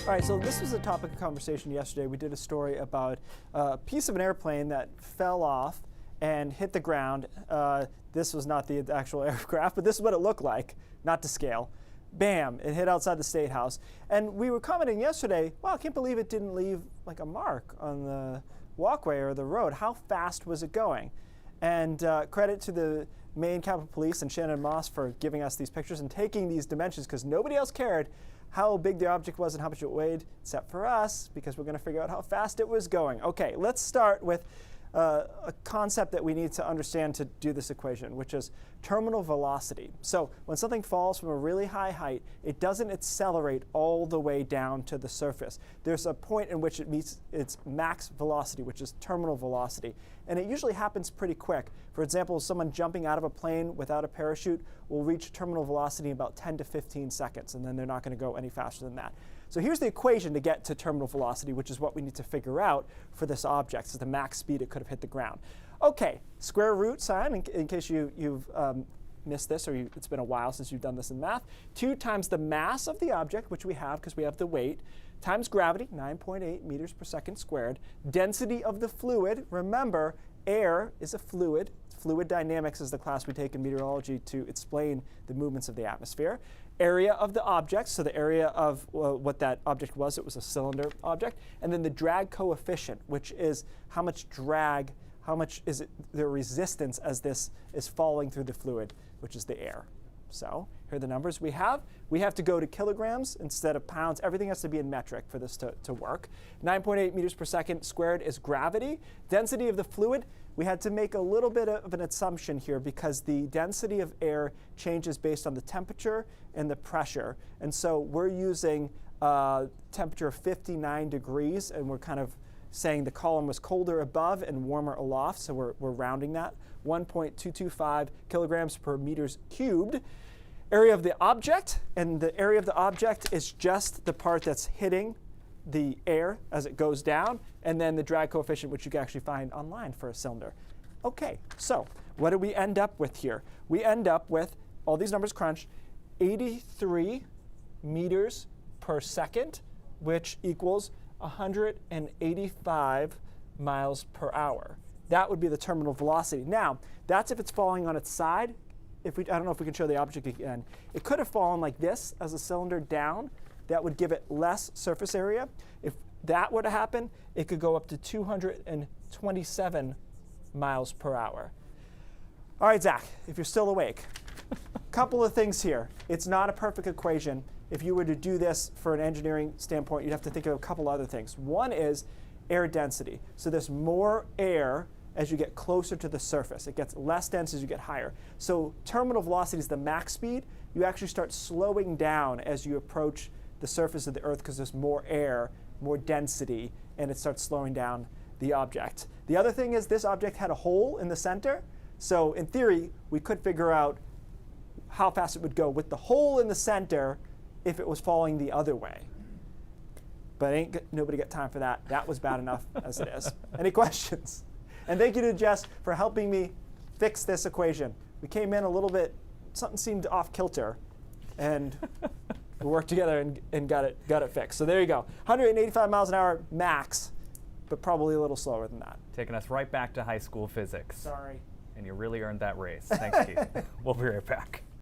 All right, so this was a topic of conversation yesterday. We did a story about a piece of an airplane that fell off and hit the ground. This was not the actual aircraft, but this is what it looked like, not to scale. Bam, it hit outside the State House. And we were commenting yesterday, wow, I can't believe it didn't leave like a mark on the walkway or the road. How fast was it going? And credit to the Maine Capitol Police and Shannon Moss for giving us these pictures and taking these dimensions, because nobody else cared how big the object was and how much it weighed, except for us, because we're going to figure out how fast it was going. Okay, let's start with a concept that we need to understand to do this equation, which is terminal velocity. So when something falls from a really high height, it doesn't accelerate all the way down to the surface. There's a point in which it meets its max velocity, which is terminal velocity. And it usually happens pretty quick. For example, someone jumping out of a plane without a parachute will reach terminal velocity in about 10 to 15 seconds, and then they're not going to go any faster than that. So here's the equation to get to terminal velocity, which is what we need to figure out for this object. So the max speed it could have hit the ground. Okay, square root sign, in case you've missed this, or it's been a while since you've done this in math. 2 times the mass of the object, which we have because we have the weight, times gravity, 9.8 meters per second squared. Density of the fluid, remember, air is a fluid. Fluid dynamics is the class we take in meteorology to explain the movements of the atmosphere. Area of the object, so the area of what that object was, it was a cylinder object. And then the drag coefficient, which is how much drag, how much is it the resistance as this is falling through the fluid, which is the air. So here are the numbers we have. We have to go to kilograms instead of pounds. Everything has to be in metric for this to work. 9.8 meters per second squared is gravity. Density of the fluid, we had to make a little bit of an assumption here because the density of air changes based on the temperature and the pressure. And so we're using temperature of 59 degrees, and we're kind of saying the column was colder above and warmer aloft, so we're rounding that. 1.225 kilograms per meters cubed. Area of the object, and the area of the object is just the part that's hitting the air as it goes down, and then the drag coefficient, which you can actually find online for a cylinder. Okay, so what do we end up with here? We end up with, all these numbers crunched, 83 meters per second, which equals 185 miles per hour. That would be the terminal velocity. Now, that's if it's falling on its side. I don't know if we can show the object again. It could have fallen like this as a cylinder down. That would give it less surface area. If that were to happen, it could go up to 227 miles per hour. All right, Zach, if you're still awake, couple of things here. It's not a perfect equation. If you were to do this for an engineering standpoint, you'd have to think of a couple other things. One is air density. So there's more air as you get closer to the surface. It gets less dense as you get higher. So terminal velocity is the max speed. You actually start slowing down as you approach the surface of the Earth because there's more air, more density, and it starts slowing down the object. The other thing is this object had a hole in the center. So in theory, we could figure out how fast it would go with the hole in the center if it was falling the other way. But nobody got time for that. That was bad enough as it is. Any questions? And thank you to Jess for helping me fix this equation. We came in a little bit, something seemed off kilter, and we worked together and got it fixed. So there you go. 185 miles an hour max, but probably a little slower than that. Taking us right back to high school physics. Sorry. And you really earned that raise. Thanks, Keith. We'll be right back.